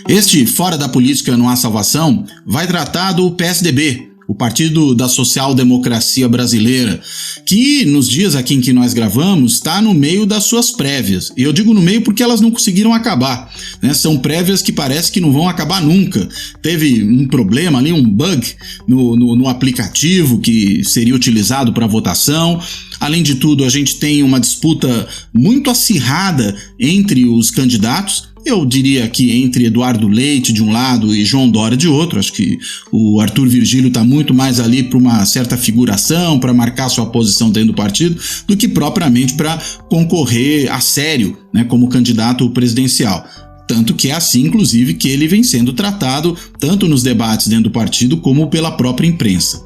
Este Fora da Política Não Há Salvação vai tratar do PSDB, o Partido da Social Democracia Brasileira, que nos dias aqui em que nós gravamos está no meio das suas prévias. E eu digo no meio porque elas não conseguiram acabar, né? São prévias que parece que não vão acabar nunca. Teve um problema ali, um bug no aplicativo que seria utilizado para votação. Além de tudo, a gente tem uma disputa muito acirrada entre os candidatos. Eu diria que entre Eduardo Leite de um lado e João Dória de outro. Acho que o Arthur Virgílio está muito mais ali para uma certa figuração, para marcar sua posição dentro do partido, do que propriamente para concorrer a sério, né, como candidato presidencial. Tanto que é assim, inclusive, que ele vem sendo tratado tanto nos debates dentro do partido como pela própria imprensa.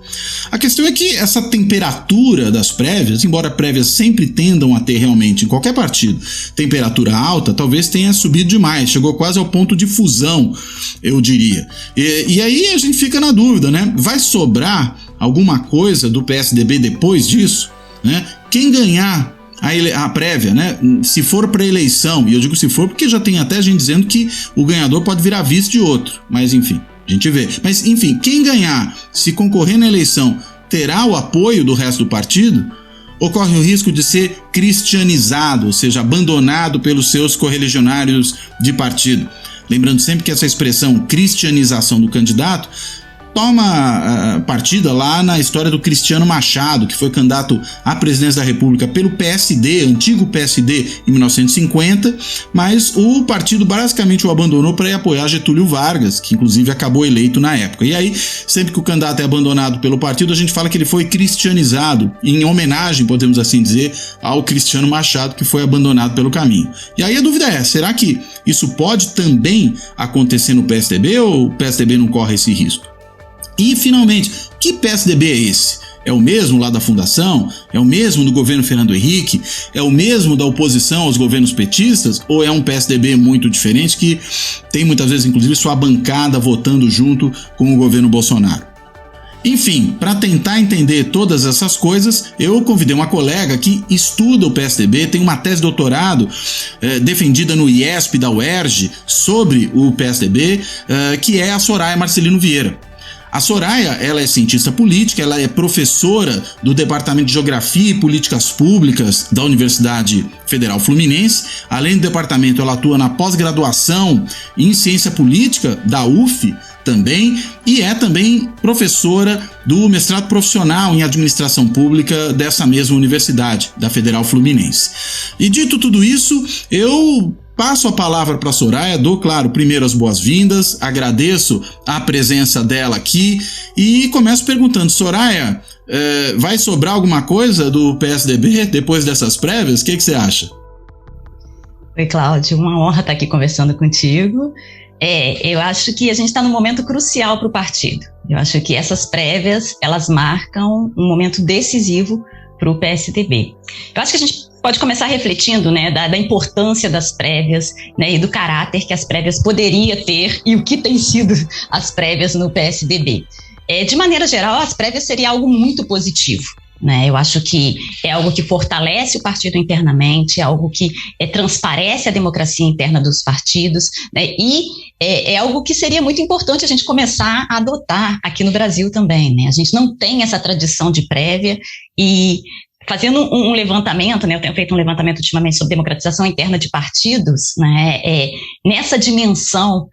A questão é que essa temperatura das prévias, embora prévias sempre tendam a ter realmente, em qualquer partido, temperatura alta, talvez tenha subido demais, chegou quase ao ponto de fusão, eu diria. E aí a gente fica na dúvida, né? Vai sobrar alguma coisa do PSDB depois disso, né? Quem ganhar a prévia, né? Se for para eleição, e eu digo se for porque já tem até gente dizendo que o ganhador pode virar vice de outro, mas enfim, a gente vê. Mas enfim, quem ganhar, se concorrer na eleição, terá o apoio do resto do partido? Ocorre o risco de ser cristianizado, ou seja, abandonado pelos seus correligionários de partido. Lembrando sempre que essa expressão cristianização do candidato toma partida lá na história do Cristiano Machado, que foi candidato à presidência da República pelo PSD, antigo PSD, em 1950, mas o partido basicamente o abandonou para ir apoiar Getúlio Vargas, que inclusive acabou eleito na época. E aí, sempre que o candidato é abandonado pelo partido, a gente fala que ele foi cristianizado, em homenagem, podemos assim dizer, ao Cristiano Machado, que foi abandonado pelo caminho. E aí a dúvida é, será que isso pode também acontecer no PSDB ou o PSDB não corre esse risco? E, finalmente, que PSDB é esse? É o mesmo lá da fundação? É o mesmo do governo Fernando Henrique? É o mesmo da oposição aos governos petistas? Ou é um PSDB muito diferente que tem muitas vezes, inclusive, sua bancada votando junto com o governo Bolsonaro? Enfim, para tentar entender todas essas coisas, eu convidei uma colega que estuda o PSDB, tem uma tese de doutorado defendida no IESP da UERJ sobre o PSDB, que é a Soraya Marcelino Vieira. A Soraya, ela é cientista política, ela é professora do Departamento de Geografia e Políticas Públicas da Universidade Federal Fluminense. Além do departamento, ela atua na pós-graduação em Ciência Política da UF também, e é também professora do mestrado profissional em Administração Pública dessa mesma universidade, da Federal Fluminense. E dito tudo isso, eu passo a palavra para a Soraya, dou, claro, primeiro as boas-vindas, agradeço a presença dela aqui e começo perguntando, Soraya, vai sobrar alguma coisa do PSDB depois dessas prévias? O que você acha? Oi, Cláudio, uma honra estar aqui conversando contigo. Eu acho que a gente está num momento crucial para o partido. Eu acho que essas prévias, elas marcam um momento decisivo para o PSDB. Eu acho que a gente pode começar refletindo, né, da importância das prévias, né, e do caráter que as prévias poderia ter e o que tem sido as prévias no PSDB. De maneira geral, as prévias seria algo muito positivo, né? Eu acho que é algo que fortalece o partido internamente, é algo que transparece a democracia interna dos partidos, né? E é algo que seria muito importante a gente começar a adotar aqui no Brasil também, né? A gente não tem essa tradição de prévia e fazendo um levantamento, né, eu tenho feito um levantamento ultimamente sobre democratização interna de partidos, né, nessa dimensão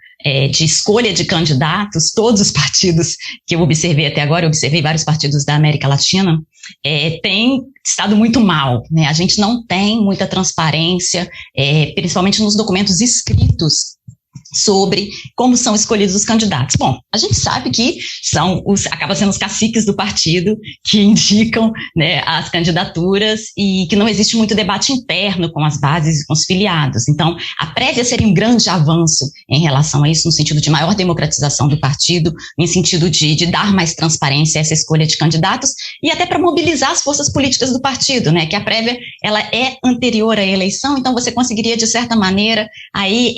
de escolha de candidatos, todos os partidos que eu observei até agora, eu observei vários partidos da América Latina, têm estado muito mal, né, a gente não tem muita transparência, principalmente nos documentos escritos sobre como são escolhidos os candidatos. Bom, a gente sabe que acaba sendo os caciques do partido que indicam, né, as candidaturas e que não existe muito debate interno com as bases e com os filiados. Então, a prévia seria um grande avanço em relação a isso, no sentido de maior democratização do partido, no sentido de dar mais transparência a essa escolha de candidatos e até para mobilizar as forças políticas do partido, né, que a prévia ela é anterior à eleição, então você conseguiria, de certa maneira, aí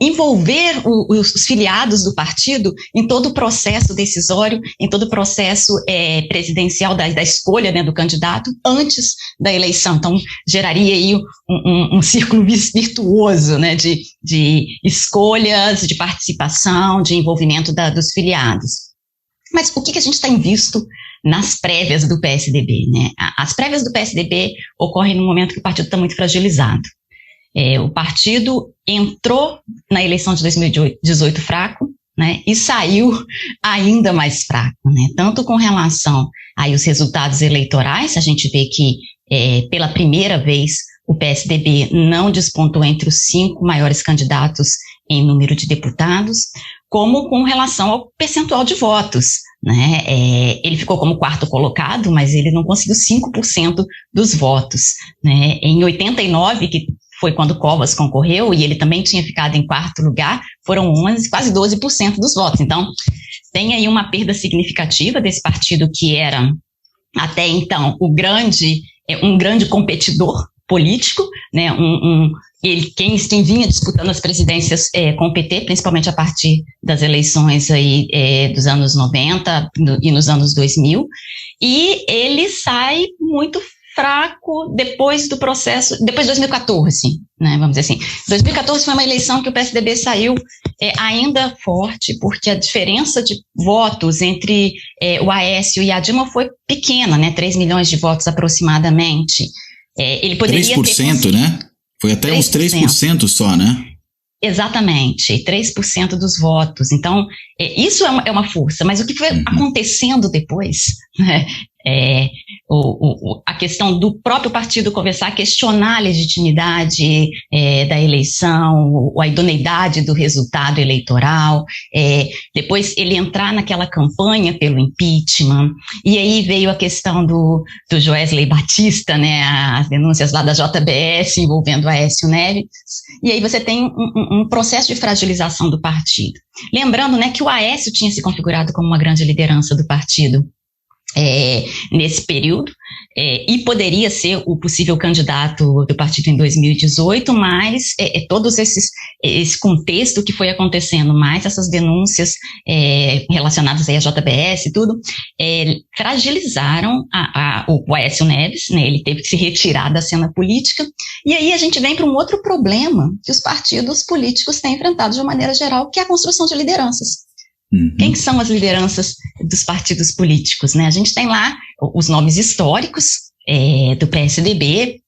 envolver os filiados do partido em todo o processo decisório, em todo o processo presidencial da escolha, né, do candidato antes da eleição. Então, geraria aí um círculo virtuoso, né, de escolhas, de participação, de envolvimento dos filiados. Mas o que a gente tem visto nas prévias do PSDB, né? As prévias do PSDB ocorrem no momento que o partido está muito fragilizado. O partido entrou na eleição de 2018 fraco, né, e saiu ainda mais fraco, né, tanto com relação aos resultados eleitorais. A gente vê que pela primeira vez o PSDB não despontou entre os 5 maiores candidatos em número de deputados, como com relação ao percentual de votos, né, ele ficou como 4º colocado, mas ele não conseguiu 5% dos votos, né, em 89, que foi quando Covas concorreu, e ele também tinha ficado em 4º lugar, foram quase 12% dos votos. Então, tem aí uma perda significativa desse partido que era, até então, um grande competidor político, né, quem vinha disputando as presidências com o PT, principalmente a partir das eleições aí, dos anos 90 e nos anos 2000, e ele sai muito fraco depois do processo, depois de 2014, né, vamos dizer assim. 2014 foi uma eleição que o PSDB saiu ainda forte, porque a diferença de votos entre o Aécio e a Dilma foi pequena, né, 3 milhões de votos aproximadamente. Ele poderia 3%, né? Foi até 3%. Uns 3% só, né? Exatamente, 3% dos votos. Então, isso é uma força, mas o que foi acontecendo depois, né, a questão do próprio partido começar a questionar a legitimidade da eleição, a idoneidade do resultado eleitoral, depois ele entrar naquela campanha pelo impeachment, e aí veio a questão do Joesley Batista, né, as denúncias lá da JBS envolvendo Aécio Neves, e aí você tem um processo de fragilização do partido. Lembrando, né, que o Aécio tinha se configurado como uma grande liderança do partido nesse período, e poderia ser o possível candidato do partido em 2018, mas todos esse contexto que foi acontecendo, mais essas denúncias relacionadas aí à JBS e tudo, fragilizaram o Aécio Neves, né, ele teve que se retirar da cena política, e aí a gente vem para um outro problema que os partidos políticos têm enfrentado de uma maneira geral, que é a construção de lideranças. Quem são as lideranças dos partidos políticos, né? A gente tem lá os nomes históricos do PSDB,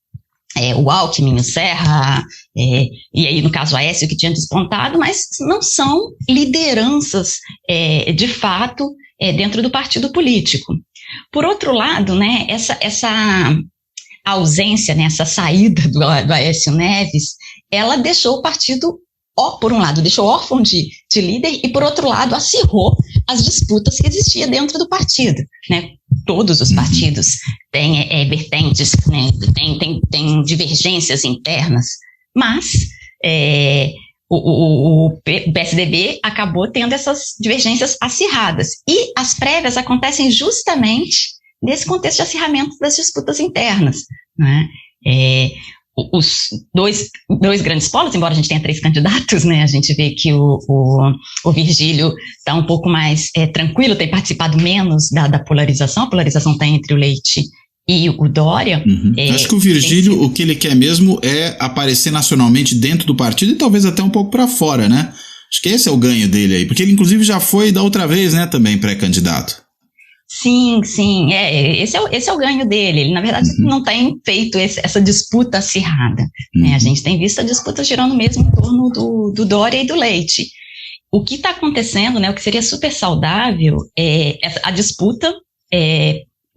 o Alckmin, o Serra, e aí no caso o Aécio que tinha despontado, mas não são lideranças de fato dentro do partido político. Por outro lado, né, essa ausência, né, essa saída do Aécio Neves, ela deixou o partido, por um lado, deixou órfão de líder, e por outro lado, acirrou as disputas que existiam dentro do partido, né? Todos os partidos têm vertentes, né? Tem divergências internas, mas o PSDB acabou tendo essas divergências acirradas, e as prévias acontecem justamente nesse contexto de acirramento das disputas internas, né? Os dois grandes polos, embora a gente tenha 3 candidatos, né, a gente vê que o Virgílio está um pouco mais tranquilo, tem participado menos da polarização, a polarização está entre o Leite e o Dória. Acho que o Virgílio, o que ele quer mesmo é aparecer nacionalmente dentro do partido e talvez até um pouco para fora, né? Acho que esse é o ganho dele aí, porque ele inclusive já foi da outra vez, né, também pré-candidato. Sim, esse é o ganho dele. Ele, na verdade, não tem feito essa disputa acirrada, né? A gente tem visto a disputa girando mesmo em torno do Dória e do Leite. O que está acontecendo, né, o que seria super saudável, é a disputa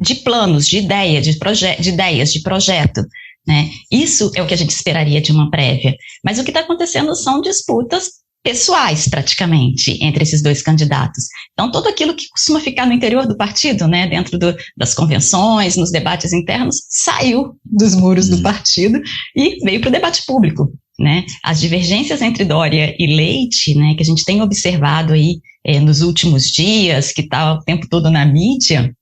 de planos, de ideias, de projeto, né? Isso é o que a gente esperaria de uma prévia. Mas o que está acontecendo são disputas pessoais, praticamente, entre esses 2 candidatos. Então, tudo aquilo que costuma ficar no interior do partido, né, dentro das convenções, nos debates internos, saiu dos muros do partido e veio para o debate público, né? As divergências entre Dória e Leite, né, que a gente tem observado aí nos últimos dias, que está o tempo todo na mídia,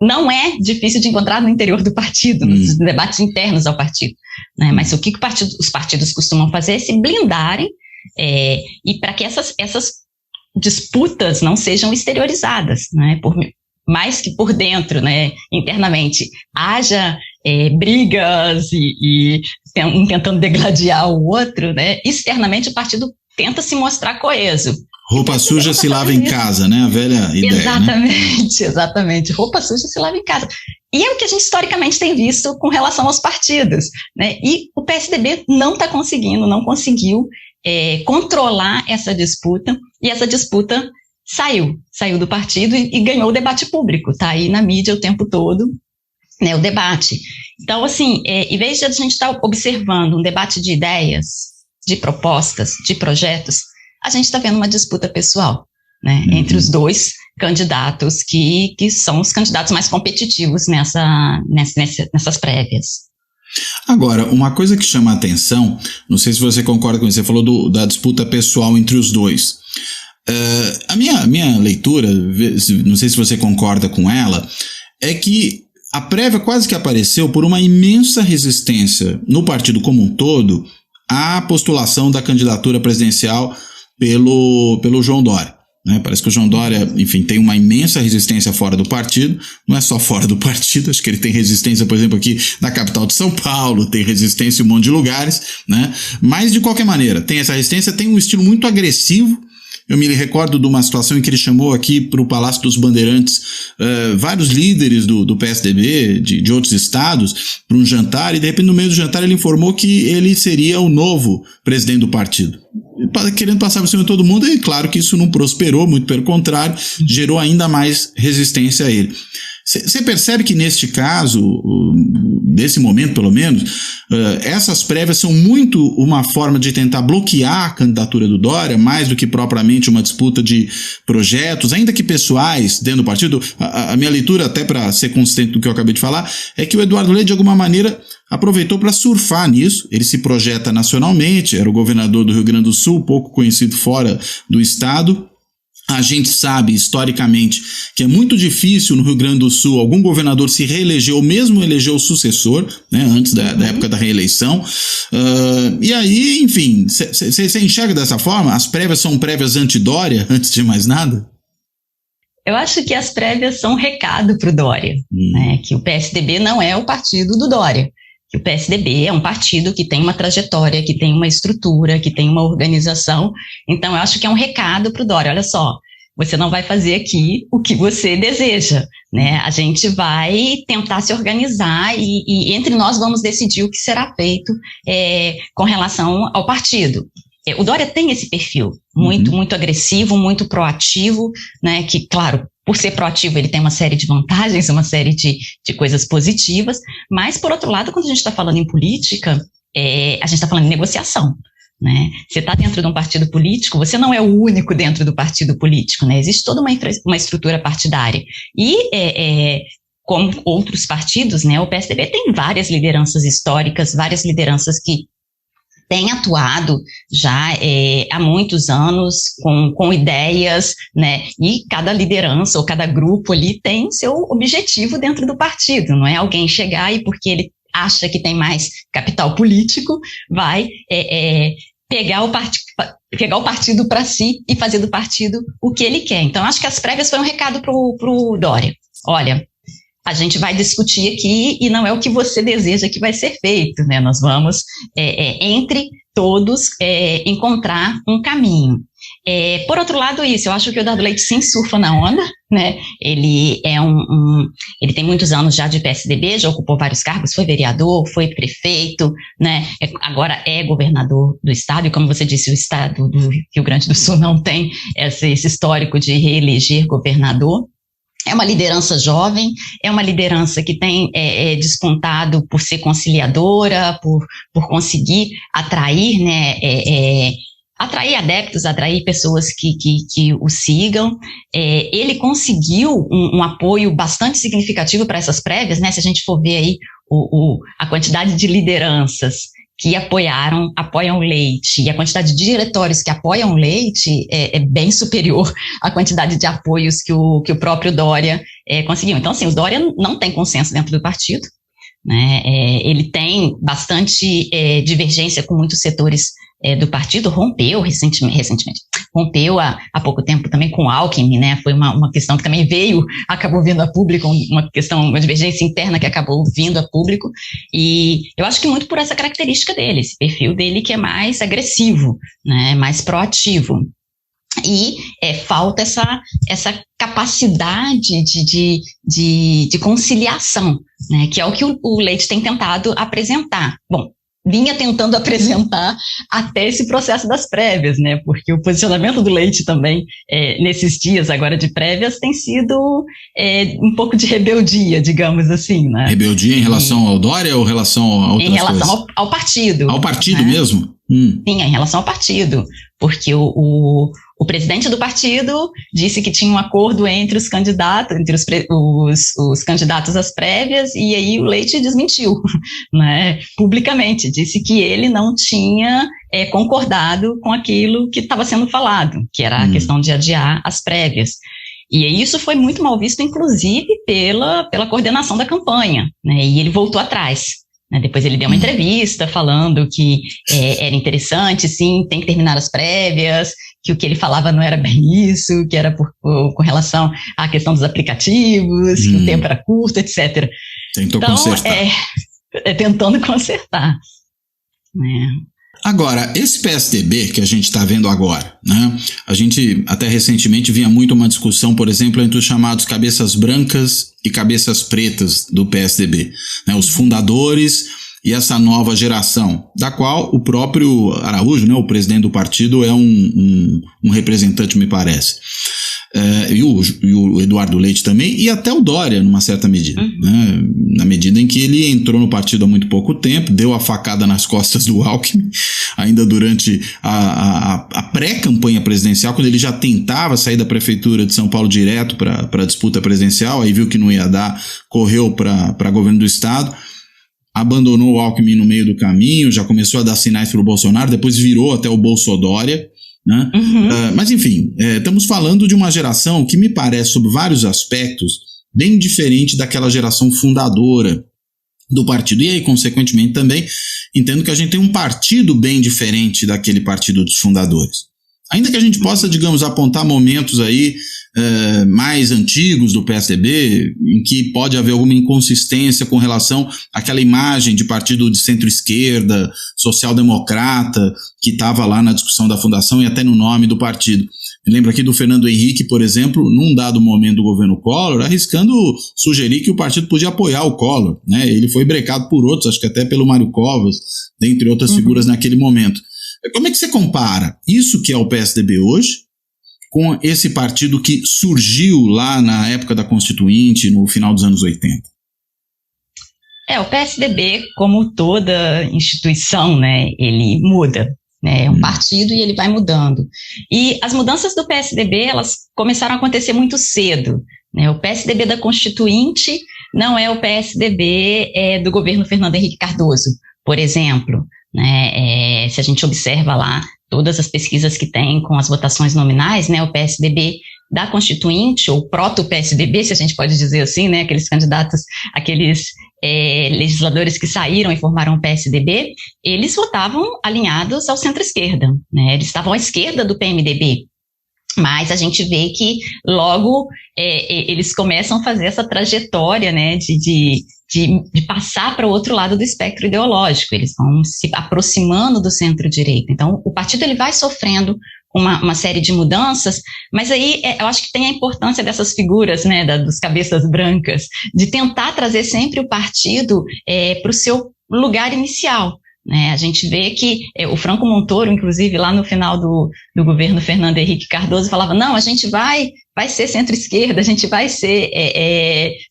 não é difícil de encontrar no interior do partido, nos debates internos ao partido, né? Mas o que os partidos costumam fazer é se blindarem e para que essas disputas não sejam exteriorizadas, né, mais que por dentro, né, internamente, haja brigas e um tentando degladiar o outro, né, externamente o partido tenta se mostrar coeso. Roupa suja se lava em casa, né? A velha ideia. Exatamente, né? Exatamente. Roupa suja se lava em casa. E é o que a gente historicamente tem visto com relação aos partidos, né? E o PSDB não conseguiu controlar essa disputa, e essa disputa saiu do partido e ganhou o debate público. Está aí na mídia o tempo todo, né, o debate. Então, assim, em vez de a gente estar observando um debate de ideias, de propostas, de projetos, a gente está vendo uma disputa pessoal, né, entre os dois candidatos que são os candidatos mais competitivos nessas prévias. Agora, uma coisa que chama a atenção, não sei se você concorda com isso, você falou da disputa pessoal entre os dois. A minha leitura, não sei se você concorda com ela, é que a prévia quase que apareceu por uma imensa resistência no partido como um todo à postulação da candidatura presidencial pelo João Dória. Né? Parece que o João Dória, enfim, tem uma imensa resistência fora do partido, não é só fora do partido, acho que ele tem resistência, por exemplo, aqui na capital de São Paulo, tem resistência em um monte de lugares, né? Mas de qualquer maneira, tem essa resistência, tem um estilo muito agressivo. Eu me recordo de uma situação em que ele chamou aqui para o Palácio dos Bandeirantes vários líderes do PSDB, de outros estados, para um jantar, e de repente no meio do jantar ele informou que ele seria o novo presidente do partido, querendo passar por cima de todo mundo, e claro que isso não prosperou, muito pelo contrário, gerou ainda mais resistência a ele. Você percebe que neste caso, nesse momento pelo menos, essas prévias são muito uma forma de tentar bloquear a candidatura do Dória, mais do que propriamente uma disputa de projetos, ainda que pessoais, dentro do partido. A minha leitura, até para ser consistente do que eu acabei de falar, é que o Eduardo Leite, de alguma maneira, aproveitou para surfar nisso. Ele se projeta nacionalmente, era o governador do Rio Grande do Sul, pouco conhecido fora do estado. A gente sabe, historicamente, que é muito difícil no Rio Grande do Sul algum governador se reeleger ou mesmo eleger o sucessor, né, antes da época da reeleição. E aí, enfim, você enxerga dessa forma? As prévias são prévias anti-Dória, antes de mais nada? Eu acho que as prévias são um recado para o Dória, né, que o PSDB não é o partido do Dória. O PSDB é um partido que tem uma trajetória, que tem uma estrutura, que tem uma organização. Então, eu acho que é um recado para o Dória. Olha só, você não vai fazer aqui o que você deseja, né? A gente vai tentar se organizar e entre nós vamos decidir o que será feito com relação ao partido. O Dória tem esse perfil muito agressivo, muito proativo, né? Que, claro, por ser proativo, ele tem uma série de vantagens, uma série de coisas positivas, mas, por outro lado, quando a gente está falando em política, a gente está falando em negociação, né? Você está dentro de um partido político, você não é o único dentro do partido político, né? Existe toda uma estrutura partidária. E, como outros partidos, né, o PSDB tem várias lideranças históricas, várias lideranças que tem atuado já há muitos anos com ideias, né? E cada liderança ou cada grupo ali tem seu objetivo dentro do partido, não é alguém chegar e porque ele acha que tem mais capital político, vai pegar o partido para si e fazer do partido o que ele quer. Então, acho que as prévias foi um recado pro Dória. Olha, a gente vai discutir aqui e não é o que você deseja que vai ser feito, né? Nós vamos, entre todos, encontrar um caminho. Por outro lado, eu acho que o Eduardo Leite sim surfa na onda, né? Ele ele tem muitos anos já de PSDB, já ocupou vários cargos, foi vereador, foi prefeito, né? Agora é governador do estado, e como você disse, o estado do Rio Grande do Sul não tem esse histórico de reeleger governador. É uma liderança jovem, é uma liderança que tem despontado por ser conciliadora, por conseguir atrair, né, atrair adeptos, atrair pessoas que o sigam. Ele conseguiu um apoio bastante significativo para essas prévias, né? Se a gente for ver aí a quantidade de lideranças que apoiam o Leite, e a quantidade de diretórios que apoiam o Leite é bem superior à quantidade de apoios que o próprio Dória conseguiu. Então, assim, o Dória não tem consenso dentro do partido, né? Ele tem bastante divergência com muitos setores do partido rompeu recentemente, rompeu há pouco tempo também com Alckmin, né? Foi uma questão que também acabou vindo a público, uma divergência interna que acabou vindo a público, e eu acho que muito por essa característica dele, esse perfil dele que é mais agressivo, né? Mais proativo. E falta essa capacidade de conciliação, né, que é o que o Leite tem tentado apresentar. Bom, vinha tentando apresentar até esse processo das prévias, né, porque o posicionamento do Leite também, nesses dias agora de prévias, tem sido um pouco de rebeldia, digamos assim, né. Rebeldia em relação ao Dória ou em relação a outras coisas? Em relação ao partido. Ao partido, né? Mesmo? Sim, em relação ao partido, porque o presidente do partido disse que tinha um acordo entre os candidatos, os candidatos às prévias, e aí o Leite desmentiu, né, publicamente, disse que ele não tinha concordado com aquilo que estava sendo falado, que era a questão de adiar as prévias. E isso foi muito mal visto, inclusive, pela coordenação da campanha, né, e ele voltou atrás. Depois ele deu uma entrevista falando que era interessante, sim, tem que terminar as prévias, que o que ele falava não era bem isso, que era com relação à questão dos aplicativos, que o tempo era curto, etc. Tentou consertar. Tentando consertar. Agora, esse PSDB que a gente está vendo agora, né? A gente até recentemente vinha muito uma discussão, por exemplo, entre os chamados cabeças brancas e cabeças pretas do PSDB, né? Os fundadores e essa nova geração, da qual o próprio Araújo, né, o presidente do partido, é um representante, me parece. E o Eduardo Leite também, e até o Dória, numa certa medida, né? Na medida em que ele entrou no partido há muito pouco tempo, deu a facada nas costas do Alckmin, ainda durante a pré-campanha presidencial, quando ele já tentava sair da prefeitura de São Paulo direto para a disputa presidencial, aí viu que não ia dar, correu para governo do estado, abandonou o Alckmin no meio do caminho, já começou a dar sinais para o Bolsonaro, depois virou até o Bolsodória, né? Mas enfim, estamos falando de uma geração que me parece, sob vários aspectos, bem diferente daquela geração fundadora do partido. E aí, consequentemente, também entendo que a gente tem um partido bem diferente daquele partido dos fundadores. Ainda que a gente possa, digamos, apontar momentos aí mais antigos do PSDB, em que pode haver alguma inconsistência com relação àquela imagem de partido de centro-esquerda, social-democrata, que estava lá na discussão da fundação e até no nome do partido. Me lembro aqui do Fernando Henrique, por exemplo, num dado momento do governo Collor, arriscando sugerir que o partido podia apoiar o Collor, né? Ele foi brecado por outros, acho que até pelo Mário Covas, dentre outras figuras naquele momento. Como é que você compara isso que é o PSDB hoje com esse partido que surgiu lá na época da Constituinte, no final dos anos 80? O PSDB, como toda instituição, né, ele muda, né, é um partido e ele vai mudando. E as mudanças do PSDB, elas começaram a acontecer muito cedo, né, o PSDB da Constituinte não é o PSDB do governo Fernando Henrique Cardoso, por exemplo, né, se a gente observa lá todas as pesquisas que tem com as votações nominais, né, o PSDB da Constituinte, ou proto-PSDB, se a gente pode dizer assim, né, aqueles candidatos, aqueles legisladores que saíram e formaram o PSDB, eles votavam alinhados ao centro-esquerda, né, eles estavam à esquerda do PMDB. Mas a gente vê que logo eles começam a fazer essa trajetória, né, de passar para o outro lado do espectro ideológico. Eles vão se aproximando do centro-direita. Então, o partido ele vai sofrendo uma série de mudanças, mas aí eu acho que tem a importância dessas figuras, né, dos cabeças brancas, de tentar trazer sempre o partido para o seu lugar inicial. Né, a gente vê que o Franco Montoro, inclusive, lá no final do governo Fernando Henrique Cardoso, falava, não, a gente vai ser centro-esquerda, a gente vai ser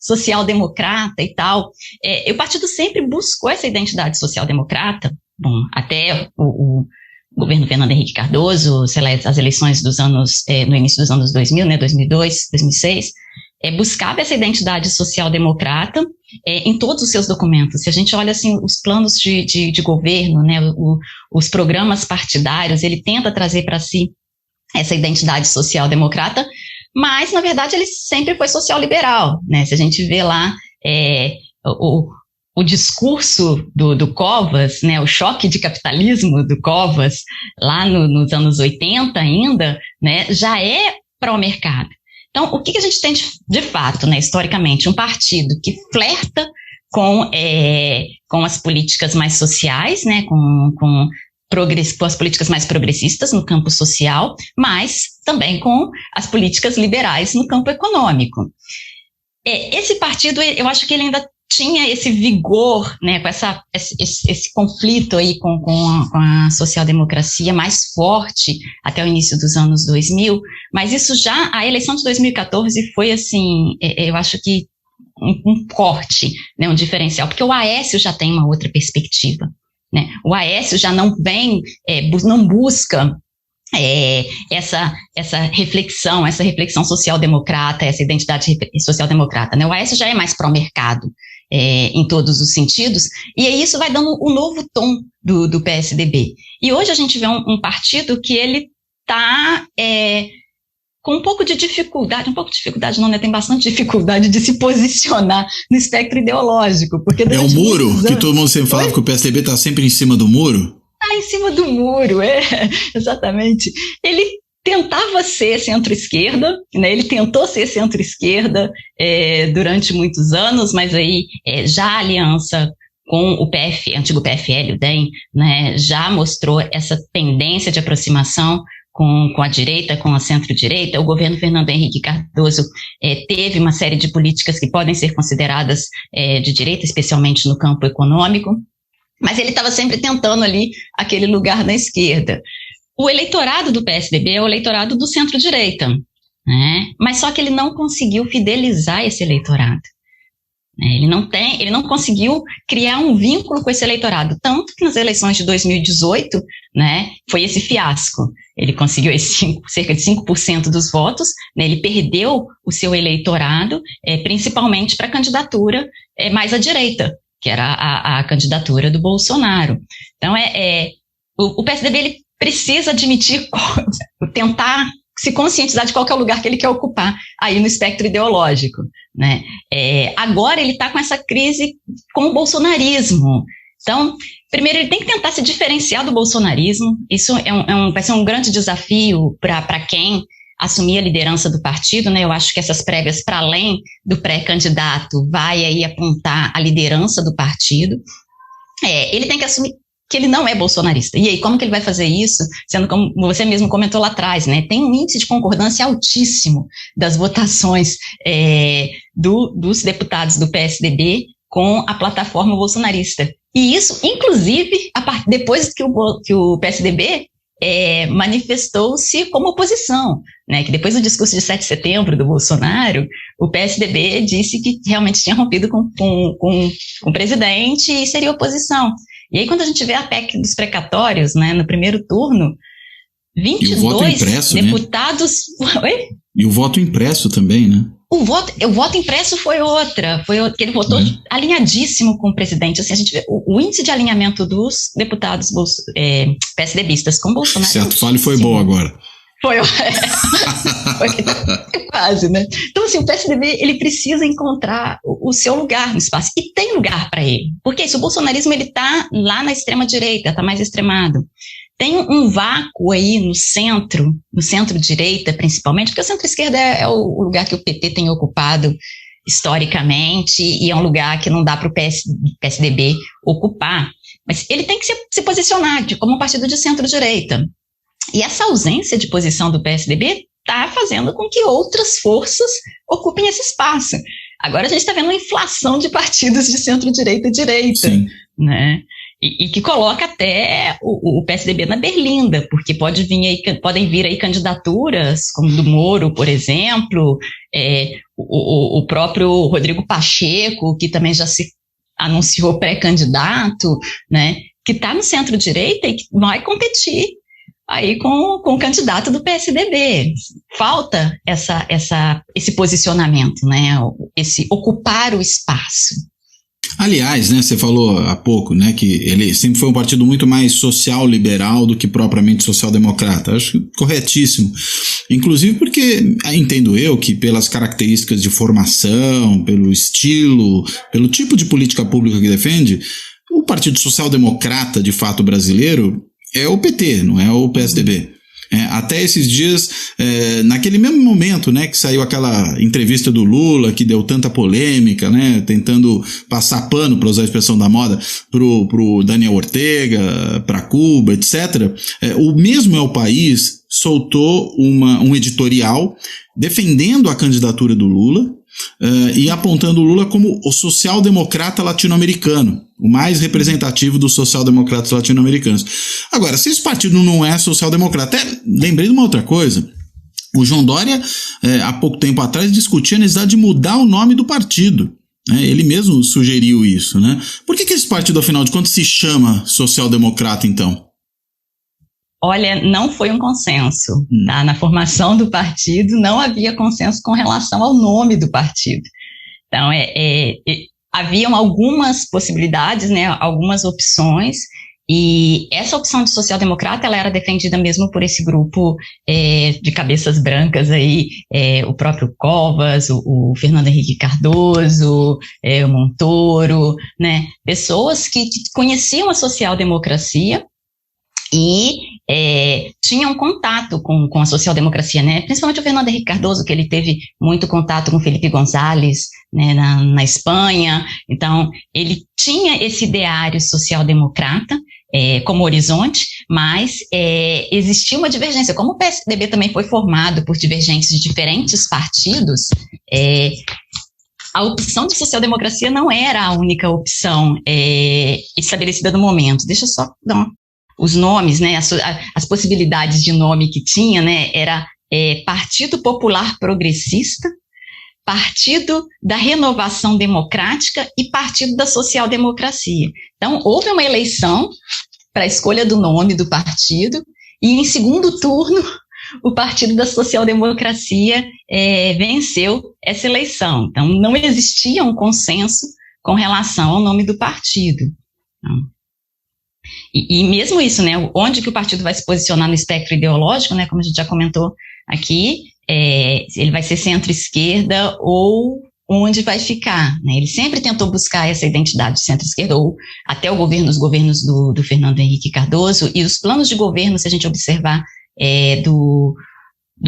social-democrata e tal. O partido sempre buscou essa identidade social-democrata. Bom, até o governo Fernando Henrique Cardoso, as eleições dos anos, no início dos anos 2000, né, 2002, 2006, buscava essa identidade social-democrata em todos os seus documentos. Se a gente olha assim, os planos de governo, né, os programas partidários, ele tenta trazer para si essa identidade social-democrata, mas, na verdade, ele sempre foi social-liberal, né? Se a gente vê lá o discurso do Covas, né, o choque de capitalismo do Covas, lá nos anos 80 ainda, né, já é pró-mercado. Então, o que a gente tem de fato, né, historicamente, um partido que flerta com as políticas mais sociais, né, com as políticas mais progressistas no campo social, mas também com as políticas liberais no campo econômico. Esse partido, eu acho que ele ainda tinha esse vigor, né, com esse conflito aí com a social-democracia mais forte até o início dos anos 2000, mas isso já, a eleição de 2014 foi assim, eu acho que um corte, né, um diferencial, porque o Aécio já tem uma outra perspectiva, né, o Aécio já não vem, não busca essa reflexão social-democrata, essa identidade social-democrata, né? O Aécio já é mais pró-mercado em todos os sentidos, e aí isso vai dando um novo tom do PSDB. E hoje a gente vê um partido que ele está com um pouco de dificuldade não, né? Tem bastante dificuldade de se posicionar no espectro ideológico. Porque é o muro que todo mundo sempre falava que o PSDB está sempre em cima do muro? Está em cima do muro, exatamente. Ele tentava ser centro-esquerda, né? Ele tentou ser centro-esquerda durante muitos anos, mas aí já a aliança com o antigo PFL, o DEM, né, já mostrou essa tendência de aproximação com a direita, com a centro-direita. O governo Fernando Henrique Cardoso teve uma série de políticas que podem ser consideradas de direita, especialmente no campo econômico, mas ele estava sempre tentando ali aquele lugar na esquerda. O eleitorado do PSDB é o eleitorado do centro-direita, né? Mas só que ele não conseguiu fidelizar esse eleitorado. Ele não conseguiu criar um vínculo com esse eleitorado, tanto que nas eleições de 2018, né, foi esse fiasco. Ele conseguiu cerca de 5% dos votos, né, ele perdeu o seu eleitorado, principalmente para a candidatura mais à direita, que era a candidatura do Bolsonaro. Então, o PSDB ele precisa admitir, tentar se conscientizar de qual que é o lugar que ele quer ocupar aí no espectro ideológico, né? Agora ele está com essa crise com o bolsonarismo. Então, primeiro ele tem que tentar se diferenciar do bolsonarismo. Isso vai ser um grande desafio para quem assumir a liderança do partido, né? Eu acho que essas prévias, para além do pré-candidato, vai aí apontar a liderança do partido. Ele tem que assumir que ele não é bolsonarista. E aí, como que ele vai fazer isso? Sendo como você mesmo comentou lá atrás, né? Tem um índice de concordância altíssimo das votações dos deputados do PSDB com a plataforma bolsonarista. E isso, inclusive, depois que o PSDB manifestou-se como oposição, né? Que depois do discurso de 7 de setembro do Bolsonaro, o PSDB disse que realmente tinha rompido com o presidente e seria oposição. E aí, quando a gente vê a PEC dos precatórios, né, no primeiro turno, 22 impresso, deputados... Né? Oi? E o voto impresso também, né? O voto impresso foi que ele votou alinhadíssimo com o presidente. Assim, a gente vê o índice de alinhamento dos deputados PSDBistas com Bolsonaro. Certo, fale foi bom agora. Foi quase, né? Então, assim, o PSDB, ele precisa encontrar o seu lugar no espaço. E tem lugar para ele. Porque isso, o bolsonarismo, ele tá lá na extrema-direita, está mais extremado. Tem um vácuo aí no centro-direita, principalmente, porque o centro-esquerda é o lugar que o PT tem ocupado historicamente, e é um lugar que não dá para o PSDB ocupar. Mas ele tem que se posicionar como um partido de centro-direita. E essa ausência de posição do PSDB está fazendo com que outras forças ocupem esse espaço. Agora a gente está vendo uma inflação de partidos de centro-direita e direita, né? E que coloca até o PSDB na berlinda, porque podem vir aí candidaturas, como do Moro, por exemplo, o próprio Rodrigo Pacheco, que também já se anunciou pré-candidato, né? Que está no centro-direita e que vai competir aí com o candidato do PSDB. Falta esse posicionamento, né? Esse ocupar o espaço. Aliás, né, você falou há pouco, né, que ele sempre foi um partido muito mais social-liberal do que propriamente social-democrata. Acho corretíssimo. Inclusive porque, entendo eu, que pelas características de formação, pelo estilo, pelo tipo de política pública que defende, o Partido Social-Democrata, de fato, brasileiro é o PT, não é o PSDB. Até esses dias, naquele mesmo momento, né, que saiu aquela entrevista do Lula, que deu tanta polêmica, né, tentando passar pano, para usar a expressão da moda, pro Daniel Ortega, para Cuba, etc. O mesmo É o País soltou um editorial defendendo a candidatura do Lula, e apontando o Lula como o social-democrata latino-americano, o mais representativo dos social-democratas latino-americanos. Agora, se esse partido não é social-democrata, lembrei de uma outra coisa. O João Dória, há pouco tempo atrás, discutia a necessidade de mudar o nome do partido. Ele mesmo sugeriu isso, né? Por que esse partido, afinal de contas, se chama social-democrata, então? Olha, não foi um consenso, tá? Na formação do partido não havia consenso com relação ao nome do partido. Então, haviam algumas possibilidades, né, algumas opções, e essa opção de social-democrata, ela era defendida mesmo por esse grupo de cabeças brancas aí, o próprio Covas, o Fernando Henrique Cardoso, o Montoro, né, pessoas que conheciam a social-democracia, e tinham contato com a social-democracia, né? Principalmente o Fernando Henrique Cardoso, que ele teve muito contato com Felipe González, né, na Espanha. Então, ele tinha esse ideário social-democrata como horizonte, mas existia uma divergência. Como o PSDB também foi formado por divergentes de diferentes partidos, a opção de social-democracia não era a única opção estabelecida no momento. Deixa eu só dar os nomes, né, as possibilidades de nome que tinha, né, era Partido Popular Progressista, Partido da Renovação Democrática e Partido da Social-Democracia. Então, houve uma eleição para a escolha do nome do partido, e em segundo turno, o Partido da Social-Democracia venceu essa eleição. Então, não existia um consenso com relação ao nome do partido. Então, e mesmo isso, né, onde que o partido vai se posicionar no espectro ideológico, né, como a gente já comentou aqui, ele vai ser centro-esquerda ou onde vai ficar, né? Ele sempre tentou buscar essa identidade de centro-esquerda, ou até os governos do Fernando Henrique Cardoso, e os planos de governo, se a gente observar, do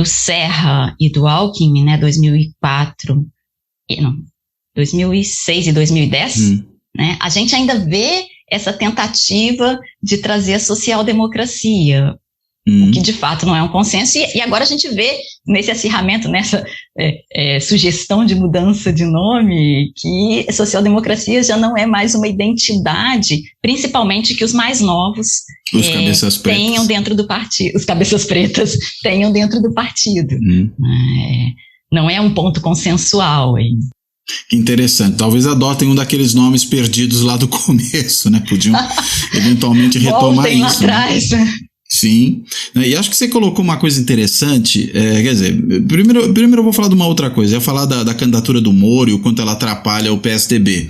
Serra e do Alckmin, né, 2006 e 2010, né, a gente ainda vê essa tentativa de trazer a social-democracia, o que de fato não é um consenso, e agora a gente vê nesse acirramento, nessa sugestão de mudança de nome, que a social-democracia já não é mais uma identidade, principalmente que os mais novos tenham dentro do partido, os cabeças pretas tenham dentro do partido. Não é um ponto consensual aí. Que interessante, talvez adotem um daqueles nomes perdidos lá do começo, né? Podiam eventualmente retomar isso. Lá atrás, né? Sim, e acho que você colocou uma coisa interessante, quer dizer, primeiro eu vou falar de uma outra coisa, eu ia falar da candidatura do Moro e o quanto ela atrapalha o PSDB,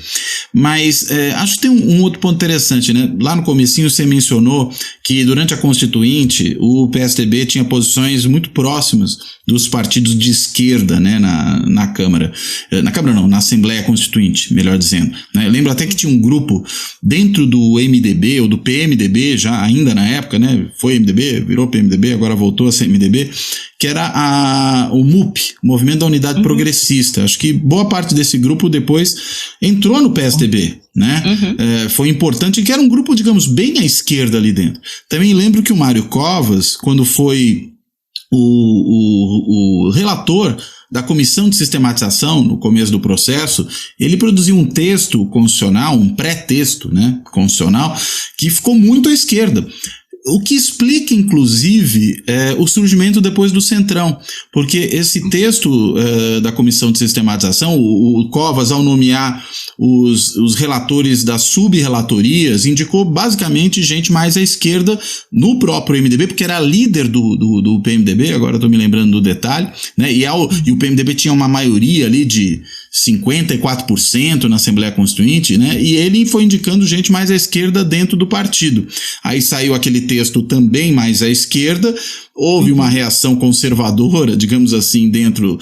mas acho que tem um outro ponto interessante, né? Lá no comecinho você mencionou que durante a Constituinte o PSDB tinha posições muito próximas dos partidos de esquerda, né, na Câmara, na Assembleia Constituinte, melhor dizendo, né? Eu lembro até que tinha um grupo dentro do MDB, ou do PMDB, já ainda na época, né, foi MDB, virou PMDB, agora voltou a ser MDB, que era o MUP, Movimento da Unidade Progressista. Acho que boa parte desse grupo depois entrou no PSDB, né? Foi importante, que era um grupo, digamos, bem à esquerda ali dentro. Também lembro que o Mário Covas, quando foi o relator da Comissão de Sistematização, no começo do processo, ele produziu um texto constitucional, um pré-texto, né, constitucional, que ficou muito à esquerda. O que explica, inclusive, o surgimento depois do Centrão, porque esse texto da Comissão de Sistematização, o Covas, ao nomear os relatores das sub-relatorias, indicou basicamente gente mais à esquerda no próprio MDB, porque era líder do PMDB, agora estou me lembrando do detalhe, né? E o PMDB tinha uma maioria ali de 54% na Assembleia Constituinte, né? E ele foi indicando gente mais à esquerda dentro do partido. Aí saiu aquele texto também mais à esquerda, houve uma reação conservadora, digamos assim, dentro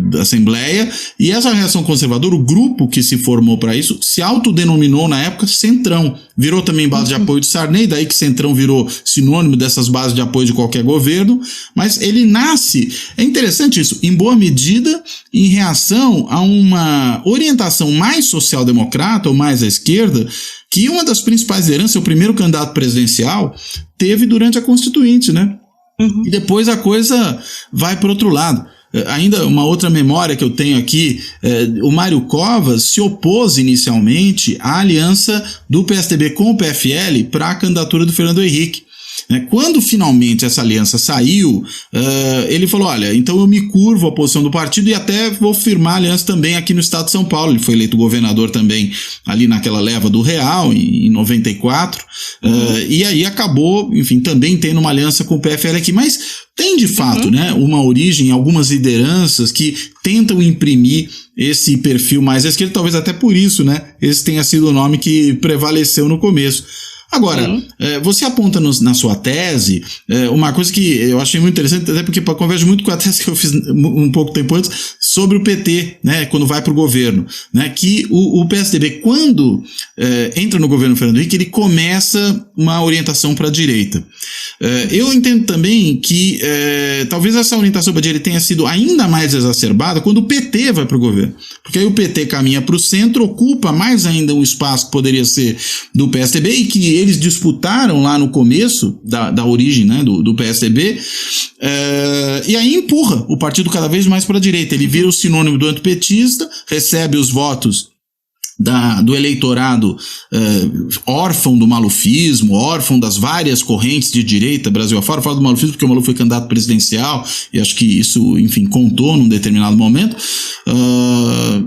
da Assembleia, e essa reação conservadora, o grupo que se formou para isso, se autodenominou na época Centrão, virou também base de apoio de Sarney, daí que Centrão virou sinônimo dessas bases de apoio de qualquer governo, mas ele nasce, é interessante isso, em boa medida em reação a uma orientação mais social-democrata ou mais à esquerda, que uma das principais lideranças, o primeiro candidato presidencial, teve durante a Constituinte, né? E depois a coisa vai para outro lado. Ainda uma outra memória que eu tenho aqui, o Mário Covas se opôs inicialmente à aliança do PSDB com o PFL para a candidatura do Fernando Henrique. Quando finalmente essa aliança saiu, ele falou, olha, então eu me curvo à posição do partido e até vou firmar a aliança também aqui no estado de São Paulo. Ele foi eleito governador também ali naquela leva do Real, em 94, e aí acabou, enfim, também tendo uma aliança com o PFL aqui, mas tem de fato, né, uma origem, algumas lideranças que tentam imprimir esse perfil mais à esquerda, talvez até por isso, né, esse tenha sido o nome que prevaleceu no começo. Agora, você aponta na sua tese uma coisa que eu achei muito interessante, até porque converge muito com a tese que eu fiz um pouco tempo antes, sobre o PT, né, quando vai para o governo, né, que o PSDB, quando entra no governo Fernando Henrique, ele começa uma orientação para a direita. Eu entendo também que talvez essa orientação para a direita tenha sido ainda mais exacerbada quando o PT vai para o governo, porque aí o PT caminha para o centro, ocupa mais ainda um espaço que poderia ser do PSDB e que eles disputaram lá no começo da origem, né, do PSDB, e aí empurra o partido cada vez mais para a direita. Ele vira o sinônimo do antipetista, recebe os votos do eleitorado órfão do malufismo, órfão das várias correntes de direita Brasil afora. Eu falo do malufismo porque o Maluf foi candidato presidencial e acho que isso, enfim, contou num determinado momento.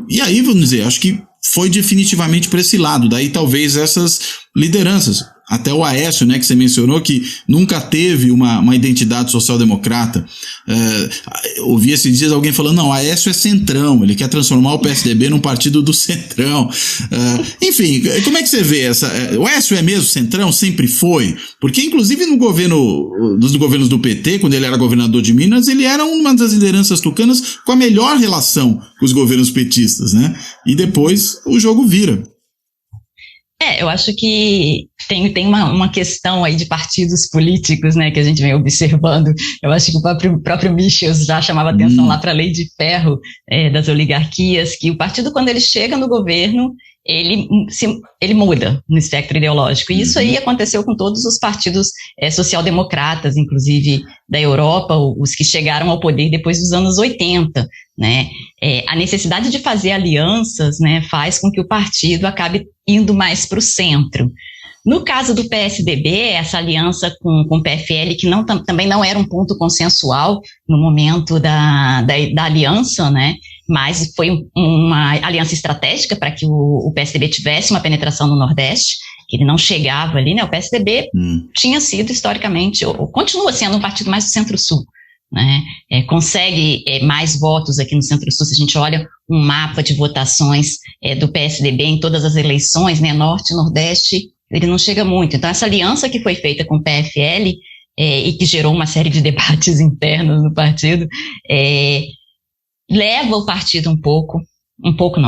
E aí, vamos dizer, acho que foi definitivamente para esse lado. Daí talvez essas lideranças, até o Aécio, né, que você mencionou, que nunca teve uma identidade social-democrata. Ouvi esses dias alguém falando, não, o Aécio é centrão, ele quer transformar o PSDB num partido do centrão. Enfim, como é que você vê essa... O Aécio é mesmo centrão? Sempre foi? Porque, inclusive, nos governos do PT, quando ele era governador de Minas, ele era uma das lideranças tucanas com a melhor relação com os governos petistas, né? E depois o jogo vira. Eu acho que tem uma questão aí de partidos políticos, né, que a gente vem observando. Eu acho que o próprio Michels já chamava atenção lá para a lei de ferro das oligarquias, que o partido, quando ele chega no governo, ele muda no espectro ideológico. E isso aí aconteceu com todos os partidos social-democratas, inclusive da Europa, os que chegaram ao poder depois dos anos 80, né? A necessidade de fazer alianças, né, faz com que o partido acabe indo mais para o centro. No caso do PSDB, essa aliança com o PFL, que também não era um ponto consensual no momento da aliança, né? Mas foi uma aliança estratégica para que o PSDB tivesse uma penetração no Nordeste, que ele não chegava ali, né? O PSDB tinha sido historicamente, ou continua sendo um partido mais do Centro-Sul, né? Consegue mais votos aqui no Centro-Sul, se a gente olha um mapa de votações do PSDB em todas as eleições, né? Norte e Nordeste, ele não chega muito. Então, essa aliança que foi feita com o PFL e que gerou uma série de debates internos no partido, leva o partido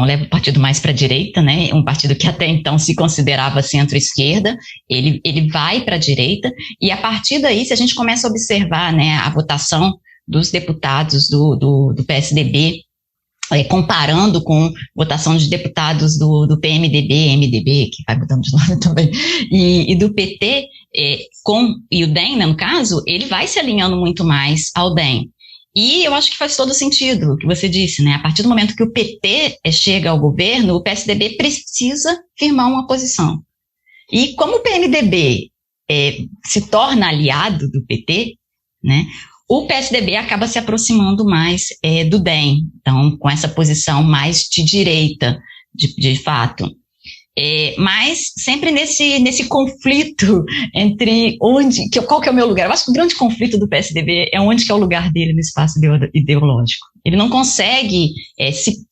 leva o partido mais para a direita, né? Um partido que até então se considerava centro-esquerda, ele vai para a direita, e a partir daí, se a gente começa a observar, né, a votação dos deputados do PSDB, comparando com votação de deputados do PMDB, MDB, que vai mudando de nome também, e do PT, e o DEM, né, no caso, ele vai se alinhando muito mais ao DEM. E eu acho que faz todo sentido o que você disse, né? A partir do momento que o PT chega ao governo, o PSDB precisa firmar uma posição. E como o PMDB se torna aliado do PT, né? O PSDB acaba se aproximando mais do DEM, então com essa posição mais de direita, de fato. Mas sempre nesse conflito entre qual que é o meu lugar. Eu acho que o grande conflito do PSDB é onde que é o lugar dele no espaço ideológico. Ele não consegue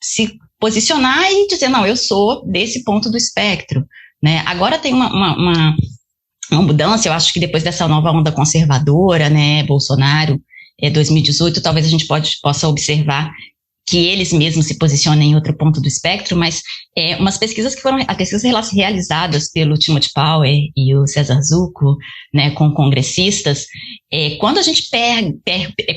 se posicionar e dizer, não, eu sou desse ponto do espectro, né? Agora tem uma mudança, eu acho que depois dessa nova onda conservadora, né, Bolsonaro, 2018, talvez a gente possa observar que eles mesmos se posicionam em outro ponto do espectro, mas umas pesquisas pesquisas realizadas pelo Timothy Power e o César Zucco, né, com congressistas, quando a gente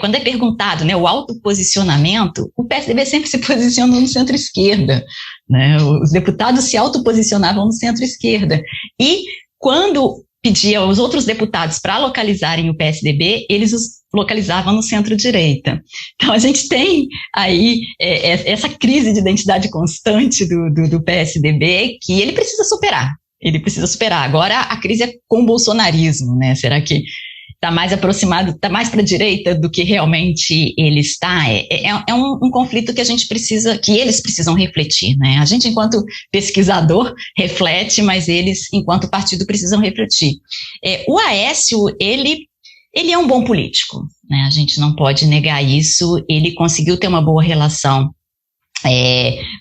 quando é perguntado, né, o autoposicionamento, o PSDB sempre se posicionou no centro-esquerda, né, os deputados se autoposicionavam no centro-esquerda, e quando pedia aos outros deputados para localizarem o PSDB, eles os localizavam no centro-direita. Então, a gente tem aí essa crise de identidade constante do PSDB que ele precisa superar. Agora, a crise é com o bolsonarismo, né? Será que está mais aproximado, está mais para a direita do que realmente ele está? É um conflito que que eles precisam refletir, né? A gente, enquanto pesquisador, reflete, mas eles, enquanto partido, precisam refletir. O Aécio, ele é um bom político, né? A gente não pode negar isso. Ele conseguiu ter uma boa relação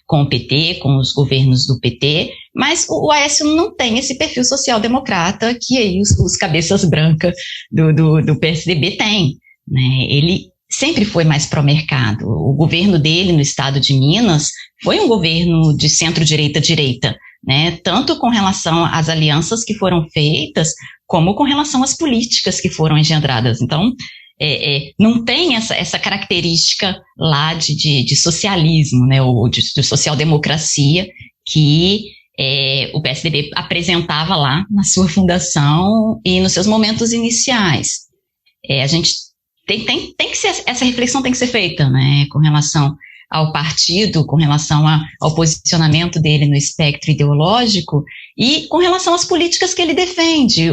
com o PT, com os governos do PT, mas o Aécio não tem esse perfil social-democrata que aí os cabeças brancas do PSDB têm, né? Ele sempre foi mais pró-mercado. O governo dele no estado de Minas foi um governo de centro-direita, né? Tanto com relação às alianças que foram feitas, como com relação às políticas que foram engendradas. Então, não tem essa característica lá de socialismo, né, ou de social-democracia que o PSDB apresentava lá na sua fundação e nos seus momentos iniciais. A gente tem que ser, essa reflexão tem que ser feita, né, com relação ao partido, com relação ao posicionamento dele no espectro ideológico e com relação às políticas que ele defende.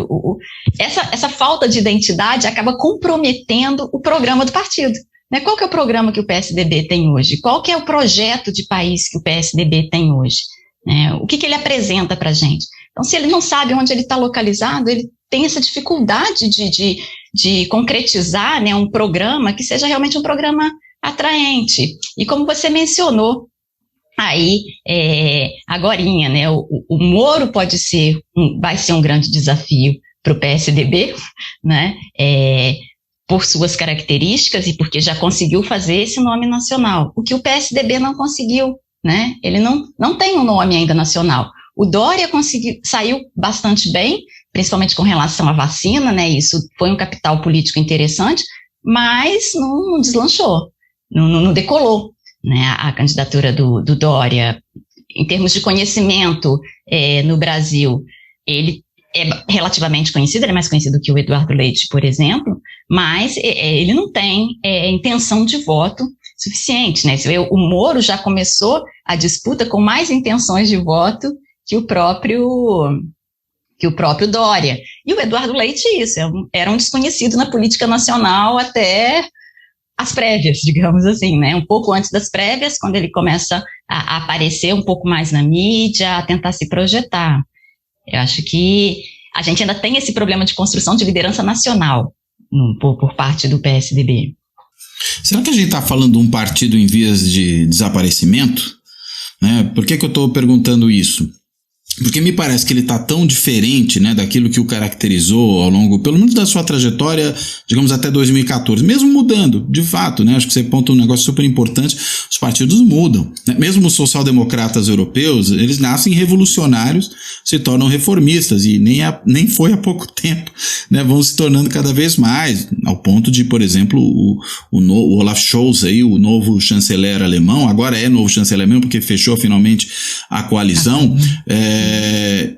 Essa falta de identidade acaba comprometendo o programa do partido, né? Qual que é o programa que o PSDB tem hoje? Qual que é o projeto de país que o PSDB tem hoje? O que ele apresenta para a gente? Então, se ele não sabe onde ele está localizado, ele tem essa dificuldade de concretizar, né, um programa que seja realmente um programa atraente. E como você mencionou aí agorinha, né, o Moro vai ser um grande desafio para o PSDB, né, por suas características e porque já conseguiu fazer esse nome nacional, o que o PSDB não conseguiu, né, ele não tem um nome ainda nacional. O Dória saiu bastante bem, principalmente com relação à vacina, né, isso foi um capital político interessante, mas não deslanchou. Não decolou, né, a candidatura do Dória. Em termos de conhecimento no Brasil, ele é relativamente conhecido, ele é mais conhecido que o Eduardo Leite, por exemplo, mas ele não tem intenção de voto suficiente, né? O Moro já começou a disputa com mais intenções de voto que o próprio Dória. E o Eduardo Leite, era um desconhecido na política nacional até as prévias, digamos assim, né? Um pouco antes das prévias, quando ele começa a aparecer um pouco mais na mídia, a tentar se projetar. Eu acho que a gente ainda tem esse problema de construção de liderança nacional por parte do PSDB. Será que a gente está falando de um partido em vias de desaparecimento? Né? Por que eu estou perguntando isso? Porque me parece que ele está tão diferente, né, daquilo que o caracterizou ao longo, pelo menos da sua trajetória, digamos, até 2014, mesmo mudando, de fato, né, acho que você aponta um negócio super importante, os partidos mudam, né? Mesmo os social-democratas europeus, eles nascem revolucionários, se tornam reformistas, e nem foi há pouco tempo, né, vão se tornando cada vez mais, ao ponto de, por exemplo, o Olaf Scholz, aí, o novo chanceler alemão, agora é novo chanceler alemão, porque fechou finalmente a coalizão,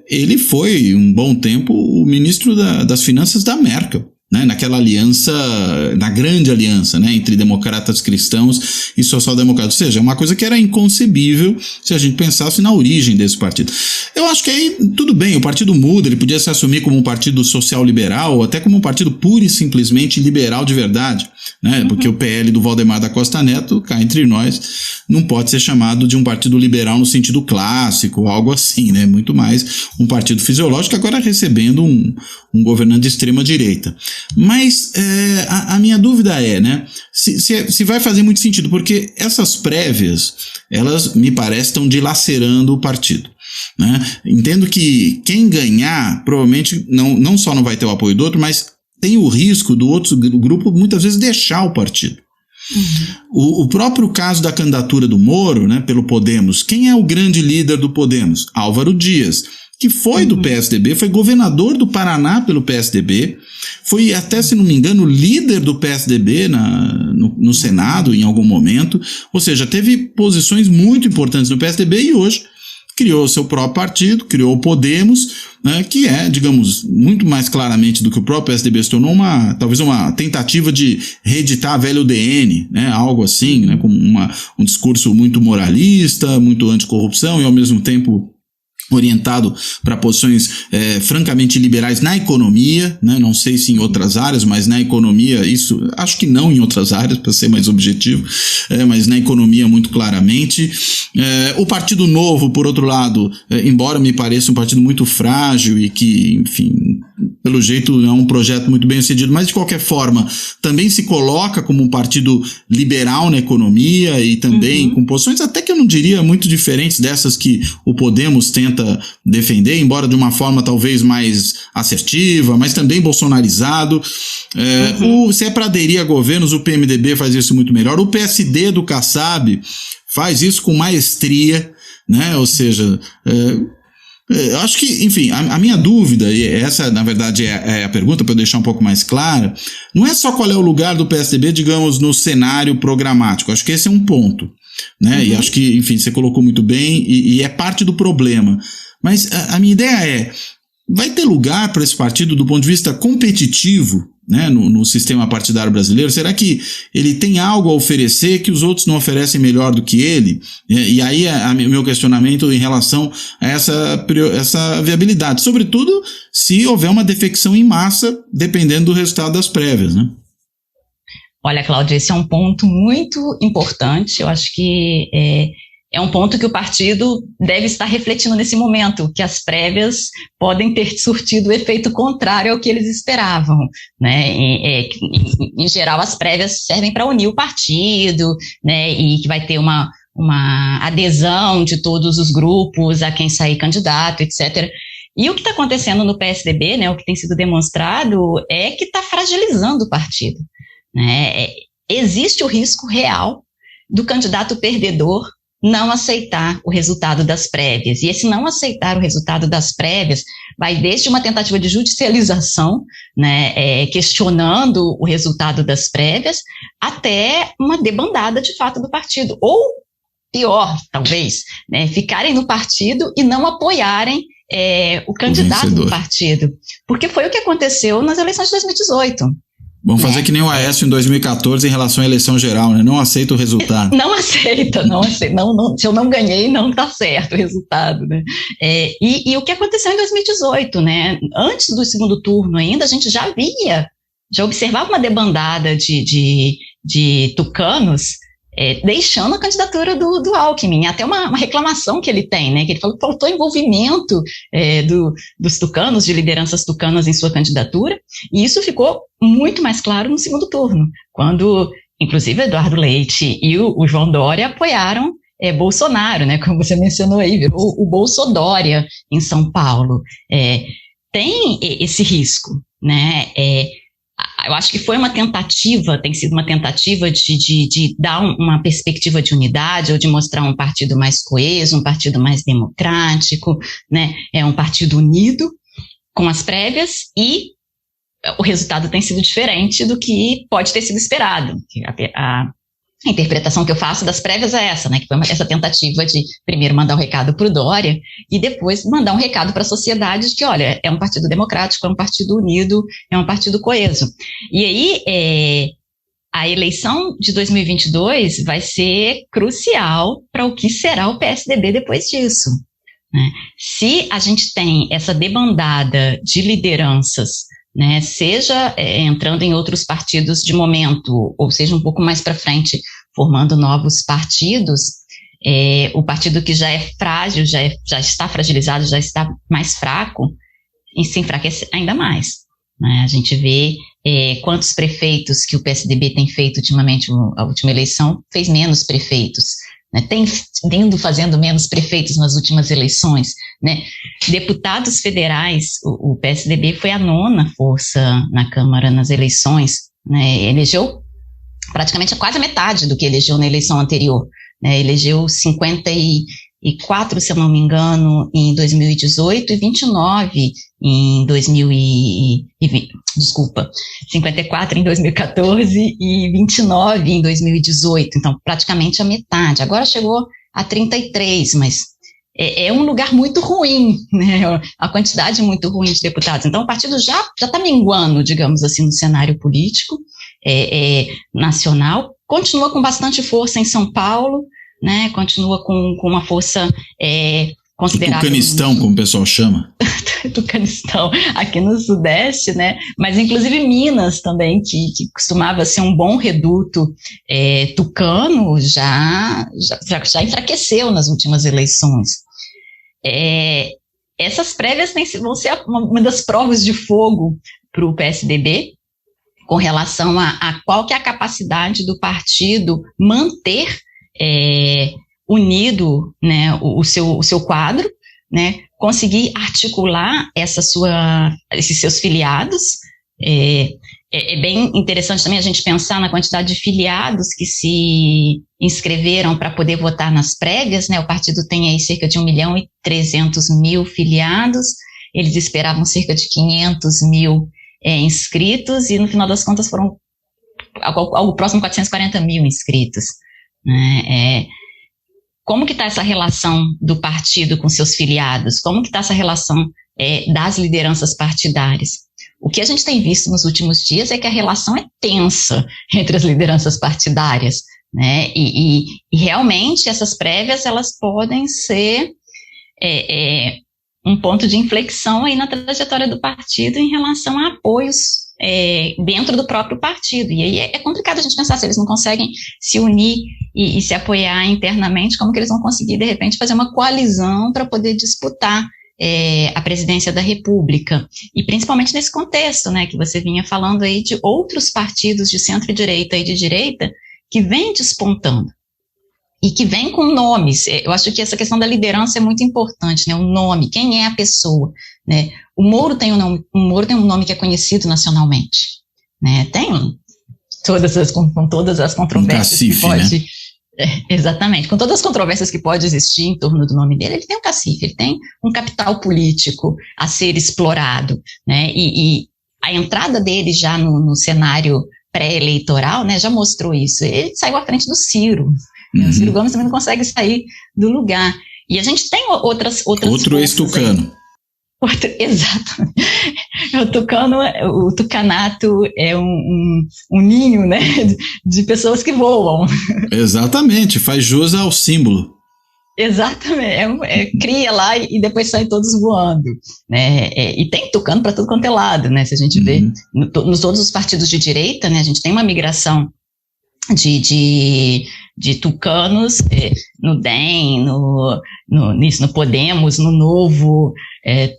ele foi um bom tempo o ministro das finanças da Merkel, né, naquela aliança, na grande aliança, né, entre democratas cristãos e social-democratas. Ou seja, é uma coisa que era inconcebível se a gente pensasse na origem desse partido. Eu acho que aí tudo bem, o partido muda, ele podia se assumir como um partido social-liberal ou até como um partido pura e simplesmente liberal de verdade, né, porque o PL do Valdemar da Costa Neto, cá entre nós, não pode ser chamado de um partido liberal no sentido clássico, algo assim, né, muito mais um partido fisiológico, agora recebendo um governante de extrema direita. Mas a minha dúvida é, né, se vai fazer muito sentido, porque essas prévias, elas me parecem estão dilacerando o partido, né? Entendo que quem ganhar provavelmente não só não vai ter o apoio do outro, mas tem o risco do outro grupo muitas vezes deixar o partido. O próprio caso da candidatura do Moro, né, pelo Podemos, quem é o grande líder do Podemos? Álvaro Dias, que foi do PSDB, foi governador do Paraná pelo PSDB, foi até, se não me engano, líder do PSDB no Senado em algum momento, ou seja, teve posições muito importantes no PSDB e hoje criou seu próprio partido, criou o Podemos, né, que é, digamos, muito mais claramente do que o próprio PSDB se tornou talvez uma tentativa de reeditar a velha UDN, né, algo assim, né, com um discurso muito moralista, muito anticorrupção e ao mesmo tempo orientado para posições francamente liberais na economia, né? Não sei se em outras áreas, mas na economia, isso, acho que não em outras áreas, para ser mais objetivo, mas na economia muito claramente. O Partido Novo, por outro lado, embora me pareça um partido muito frágil e que, enfim, pelo jeito é um projeto muito bem sucedido, mas de qualquer forma também se coloca como um partido liberal na economia e também com posições até que eu não diria muito diferentes dessas que o Podemos tenta defender, embora de uma forma talvez mais assertiva, mas também bolsonarizado. Se é para aderir a governos, o PMDB faz isso muito melhor. O PSD do Kassab faz isso com maestria, né? Ou seja, eu acho que, enfim, a minha dúvida, e essa na verdade é a pergunta para eu deixar um pouco mais clara, não é só qual é o lugar do PSDB, digamos, no cenário programático. Acho que esse é um ponto, né? E acho que, enfim, você colocou muito bem e é parte do problema. Mas a minha ideia é, vai ter lugar para esse partido do ponto de vista competitivo, né, no sistema partidário brasileiro? Será que ele tem algo a oferecer que os outros não oferecem melhor do que ele? E aí meu questionamento em relação a essa viabilidade, sobretudo se houver uma defecção em massa, dependendo do resultado das prévias, né? Olha, Cláudia, esse é um ponto muito importante. Eu acho que é um ponto que o partido deve estar refletindo nesse momento, que as prévias podem ter surtido o efeito contrário ao que eles esperavam, né? Em geral, as prévias servem para unir o partido, né? E que vai ter uma adesão de todos os grupos a quem sair candidato, etc. E o que está acontecendo no PSDB, né? O que tem sido demonstrado é que está fragilizando o partido, né? Existe o risco real do candidato perdedor não aceitar o resultado das prévias. E esse não aceitar o resultado das prévias vai desde uma tentativa de judicialização, né, questionando o resultado das prévias, até uma debandada de fato do partido. Ou, pior, talvez, né, ficarem no partido e não apoiarem o candidato do partido. Porque foi o que aconteceu nas eleições de 2018. Vamos fazer que nem o Aécio em 2014 em relação à eleição geral, né? Não aceita o resultado. Não aceita. Se eu não ganhei, não está certo o resultado, né? E o que aconteceu em 2018, né? Antes do segundo turno ainda, a gente já observava uma debandada de tucanos deixando a candidatura do Alckmin. Até uma reclamação que ele tem, né? Que ele falou que faltou envolvimento dos tucanos, de lideranças tucanas em sua candidatura, e isso ficou muito mais claro no segundo turno, quando, inclusive, Eduardo Leite e o João Dória apoiaram Bolsonaro, né? Como você mencionou aí, virou o Bolsodória em São Paulo. Tem esse risco, né? Eu acho que tem sido uma tentativa de dar uma perspectiva de unidade, ou de mostrar um partido mais coeso, um partido mais democrático, né? Um partido unido com as prévias, e o resultado tem sido diferente do que pode ter sido esperado. A interpretação que eu faço das prévias é essa, né, que foi essa tentativa de primeiro mandar um recado para o Dória e depois mandar um recado para a sociedade de que, olha, é um partido democrático, é um partido unido, é um partido coeso. E aí, a eleição de 2022 vai ser crucial para o que será o PSDB depois disso, né? Se a gente tem essa debandada de lideranças, né, seja entrando em outros partidos de momento, ou seja, um pouco mais para frente, formando novos partidos, o partido que já é frágil, já está fragilizado, já está mais fraco, e se enfraquece ainda mais, né? A gente vê quantos prefeitos que o PSDB tem feito ultimamente, a última eleição fez menos prefeitos, né? Tem vindo fazendo menos prefeitos nas últimas eleições, né? Deputados federais, o PSDB foi a 9ª força na Câmara nas eleições, né? Elegeu praticamente quase a metade do que elegeu na eleição anterior, né? Elegeu 54, se eu não me engano, em 2018 e 29 em 54 em 2014 e 29 em 2018, então praticamente a metade. Agora chegou a 33, mas é um lugar muito ruim, né? A quantidade muito ruim de deputados. Então o partido já está minguando, digamos assim, no cenário político nacional, continua com bastante força em São Paulo, né? Continua com uma força considerável. Tucanistão, como o pessoal chama. Tucanistão, aqui no Sudeste, né? Mas inclusive Minas também, que costumava ser um bom reduto tucano, já enfraqueceu nas últimas eleições. Essas prévias vão ser uma das provas de fogo para o PSDB, com relação a qual que é a capacidade do partido manter unido, né, o seu quadro, né, conseguir articular esses seus filiados. É bem interessante também a gente pensar na quantidade de filiados que se inscreveram para poder votar nas prévias, né? O partido tem aí cerca de 1.300.000 filiados, eles esperavam cerca de 500.000 inscritos, e no final das contas foram algo próximo a 440.000 inscritos, né? Como que está essa relação do partido com seus filiados? Como que está essa relação das lideranças partidárias? O que a gente tem visto nos últimos dias é que a relação é tensa entre as lideranças partidárias, né? E realmente essas prévias, elas podem ser um ponto de inflexão aí na trajetória do partido em relação a apoios dentro do próprio partido. E aí é complicado a gente pensar, se eles não conseguem se unir e se apoiar internamente, como que eles vão conseguir, de repente, fazer uma coalizão para poder disputar a presidência da República, e principalmente nesse contexto, né, que você vinha falando aí de outros partidos de centro-direita e de direita que vêm despontando e que vêm com nomes. Eu acho que essa questão da liderança é muito importante, né, o nome, quem é a pessoa, né? O Moro tem um nome que é conhecido nacionalmente, né? Tem com todas as controvérsias que pode, né? Exatamente, com todas as controvérsias que pode existir em torno do nome dele, ele tem um cacife, ele tem um capital político a ser explorado, né? E a entrada dele já no cenário pré-eleitoral, né, já mostrou isso. Ele saiu à frente do Ciro, né? O Ciro Gomes também não consegue sair do lugar. E a gente tem outras outro ex-tucano. Exato. O tucanato é um ninho, né, de pessoas que voam. Exatamente, faz jus ao símbolo. Exatamente, cria lá e depois sai todos voando, né? E tem tucano para tudo quanto é lado, né? Se a gente vê nos todos os partidos de direita, né, a gente tem uma migração de tucanos no DEM, no Podemos, no Novo,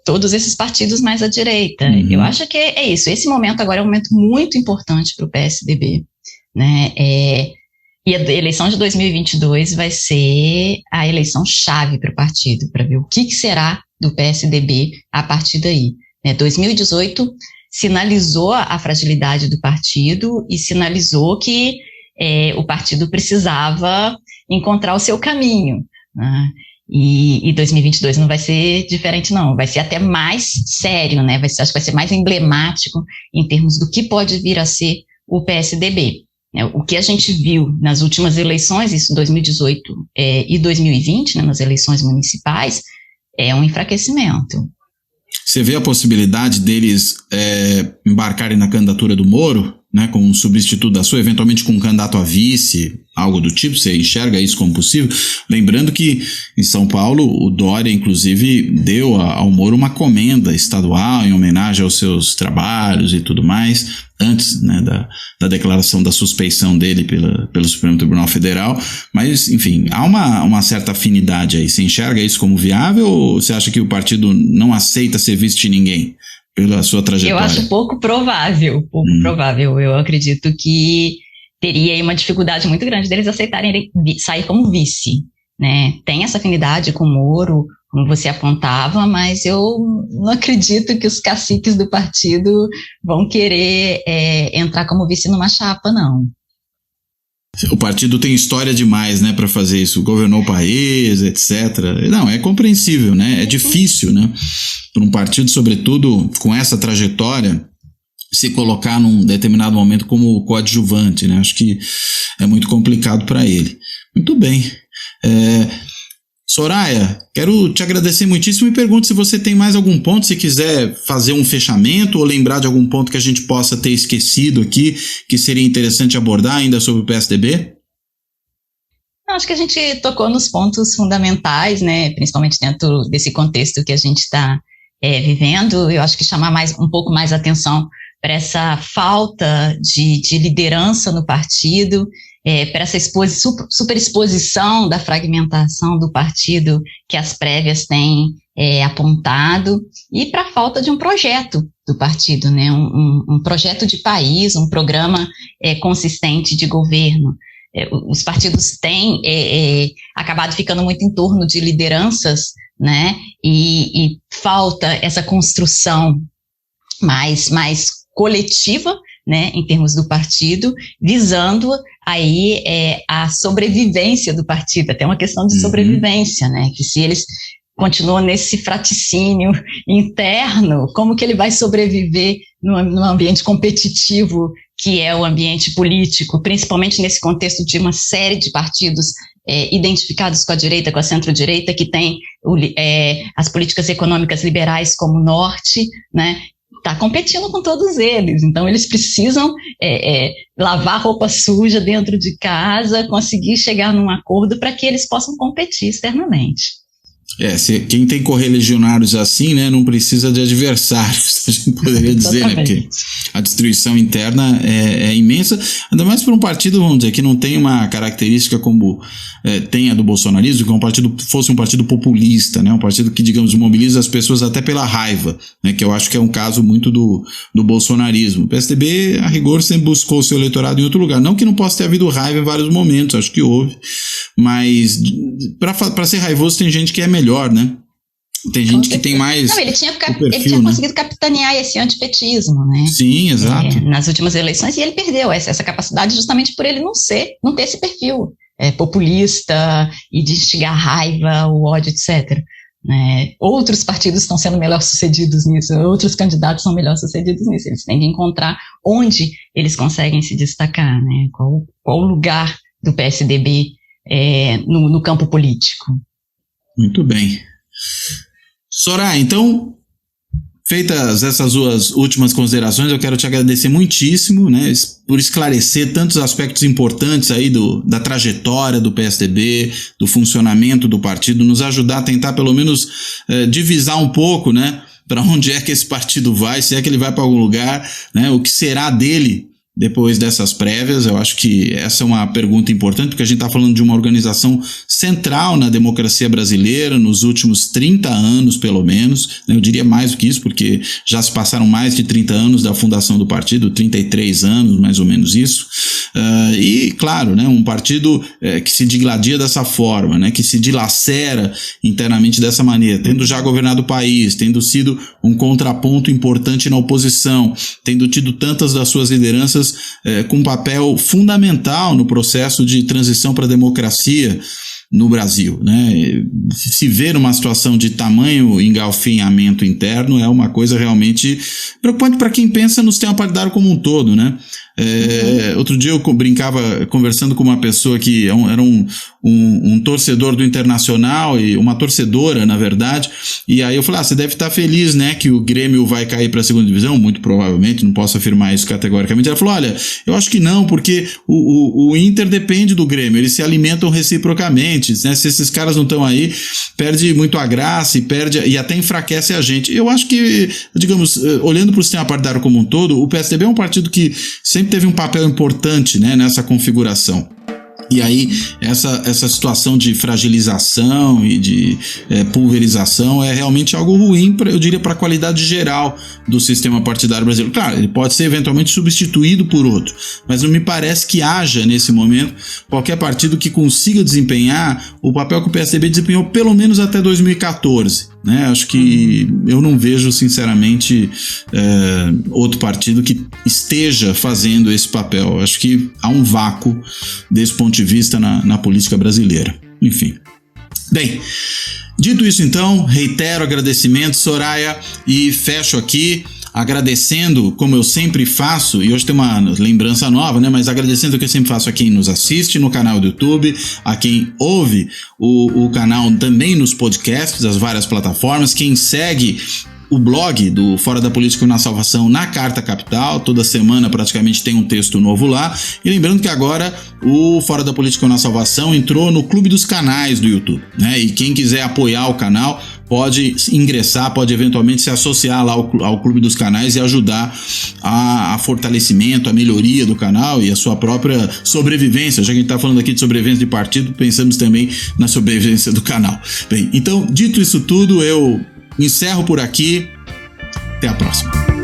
todos esses partidos mais à direita. Eu acho que é isso. Esse momento agora é um momento muito importante para o PSDB, né? E a eleição de 2022 vai ser a eleição chave para o partido, para ver o que será do PSDB a partir daí, né? 2018 sinalizou a fragilidade do partido e sinalizou que o partido precisava encontrar o seu caminho, né? E 2022 não vai ser diferente, não. Vai ser até mais sério, né? Acho que vai ser mais emblemático em termos do que pode vir a ser o PSDB, O que a gente viu nas últimas eleições, isso 2018 e 2020, né, nas eleições municipais, é um enfraquecimento. Você vê a possibilidade deles embarcarem na candidatura do Moro, né, como um substituto da sua, eventualmente com um candidato a vice, algo do tipo? Você enxerga isso como possível? Lembrando que em São Paulo o Dória, inclusive, deu ao Moro uma comenda estadual em homenagem aos seus trabalhos e tudo mais, antes, né, da declaração da suspeição dele pelo Supremo Tribunal Federal. Mas, enfim, há uma certa afinidade aí. Você enxerga isso como viável ou você acha que o partido não aceita ser visto de ninguém pela sua trajetória? Eu acho pouco provável, provável. Eu acredito que teria aí uma dificuldade muito grande deles aceitarem sair como vice, né? Tem essa afinidade com o Moro, como você apontava, mas eu não acredito que os caciques do partido vão querer entrar como vice numa chapa, não. O partido tem história demais, né, para fazer isso. Governou o país, etc. Não, é compreensível, né? É difícil, né, para um partido, sobretudo com essa trajetória, se colocar num determinado momento como coadjuvante, né? Acho que é muito complicado para ele. Muito bem. Soraya, quero te agradecer muitíssimo e pergunto se você tem mais algum ponto, se quiser fazer um fechamento ou lembrar de algum ponto que a gente possa ter esquecido aqui, que seria interessante abordar ainda sobre o PSDB? Acho que a gente tocou nos pontos fundamentais, né, principalmente dentro desse contexto que a gente está vivendo. Eu acho que chamar um pouco mais atenção para essa falta de liderança no partido, para essa superexposição da fragmentação do partido que as prévias têm apontado, e para a falta de um projeto do partido, né? Um projeto de país, um programa consistente de governo. Os partidos têm acabado ficando muito em torno de lideranças, né? E falta essa construção mais coletiva, né, em termos do partido, visando aí a sobrevivência do partido, até uma questão de sobrevivência, né, que se eles continuam nesse fraticínio interno, como que ele vai sobreviver num ambiente competitivo que é o ambiente político, principalmente nesse contexto de uma série de partidos identificados com a direita, com a centro-direita, que tem as políticas econômicas liberais como norte, né? Está competindo com todos eles, então eles precisam lavar roupa suja dentro de casa, conseguir chegar num acordo para que eles possam competir externamente. Quem tem correligionários assim, né, não precisa de adversários, a gente poderia dizer, né, porque a destruição interna é imensa, ainda mais para um partido, vamos dizer, que não tem uma característica como tem a do bolsonarismo, que fosse um partido populista, né, um partido que, digamos, mobiliza as pessoas até pela raiva, né, que eu acho que é um caso muito do bolsonarismo. O PSDB, a rigor, sempre buscou o seu eleitorado em outro lugar, não que não possa ter havido raiva em vários momentos, acho que houve, mas para ser raivoso tem gente que é melhor, né? Tem gente que tem mais. Não, ele tinha conseguido capitanear esse antipetismo, né? Sim, exato. Nas últimas eleições, e ele perdeu essa capacidade justamente por ele não ter esse perfil populista e de instigar raiva, o ódio, etc. Outros partidos estão sendo melhor sucedidos nisso, outros candidatos são melhor sucedidos nisso. Eles têm que encontrar onde eles conseguem se destacar, né? Qual o lugar do PSDB no campo político. Muito bem. Soraya, então, feitas essas duas últimas considerações, eu quero te agradecer muitíssimo, né, por esclarecer tantos aspectos importantes aí da trajetória do PSDB, do funcionamento do partido, nos ajudar a tentar pelo menos divisar um pouco, né, para onde é que esse partido vai, se é que ele vai para algum lugar, né, o que será dele depois dessas prévias. Eu acho que essa é uma pergunta importante, porque a gente está falando de uma organização central na democracia brasileira nos últimos 30 anos, pelo menos, né? Eu diria mais do que isso, porque já se passaram mais de 30 anos da fundação do partido, 33 anos, mais ou menos isso, e, claro, né, um partido que se digladia dessa forma, né, que se dilacera internamente dessa maneira, tendo já governado o país, tendo sido um contraponto importante na oposição, tendo tido tantas das suas lideranças com um papel fundamental no processo de transição para a democracia no Brasil, né? Se ver uma situação de tamanho engalfinhamento interno é uma coisa realmente preocupante para quem pensa no sistema partidário como um todo, né? Outro dia eu brincava conversando com uma pessoa que era um torcedor do Internacional, e uma torcedora, na verdade, e aí eu falei, você deve estar feliz, né, que o Grêmio vai cair para a segunda divisão, muito provavelmente, não posso afirmar isso categoricamente. Ela falou, olha, eu acho que não, porque o Inter depende do Grêmio, eles se alimentam reciprocamente, né, se esses caras não estão aí, perde muito a graça e até enfraquece a gente. Eu acho que, digamos, olhando para o sistema partidário como um todo, o PSDB é um partido que sempre teve um papel importante, né, nessa configuração. E aí, essa situação de fragilização e de pulverização é realmente algo ruim, eu diria, para a qualidade geral do sistema partidário brasileiro. Claro, ele pode ser eventualmente substituído por outro, mas não me parece que haja, nesse momento, qualquer partido que consiga desempenhar o papel que o PSDB desempenhou pelo menos até 2014. Né? Acho que eu não vejo, sinceramente, outro partido que esteja fazendo esse papel. Acho que há um vácuo desse ponto de vista na política brasileira. Enfim. Bem, dito isso então, reitero agradecimentos, Soraya, e fecho aqui agradecendo, como eu sempre faço, e hoje tem uma lembrança nova, né? Mas agradecendo o que eu sempre faço a quem nos assiste no canal do YouTube, a quem ouve o canal também nos podcasts, das várias plataformas, quem segue o blog do Fora da Política na Salvação na Carta Capital, toda semana praticamente tem um texto novo lá, e lembrando que agora o Fora da Política na Salvação entrou no Clube dos Canais do YouTube, né? E quem quiser apoiar o canal pode ingressar, pode eventualmente se associar lá ao Clube dos Canais e ajudar a fortalecimento, a melhoria do canal e a sua própria sobrevivência. Já que a gente está falando aqui de sobrevivência de partido, pensamos também na sobrevivência do canal. Bem, então, dito isso tudo, eu encerro por aqui. Até a próxima.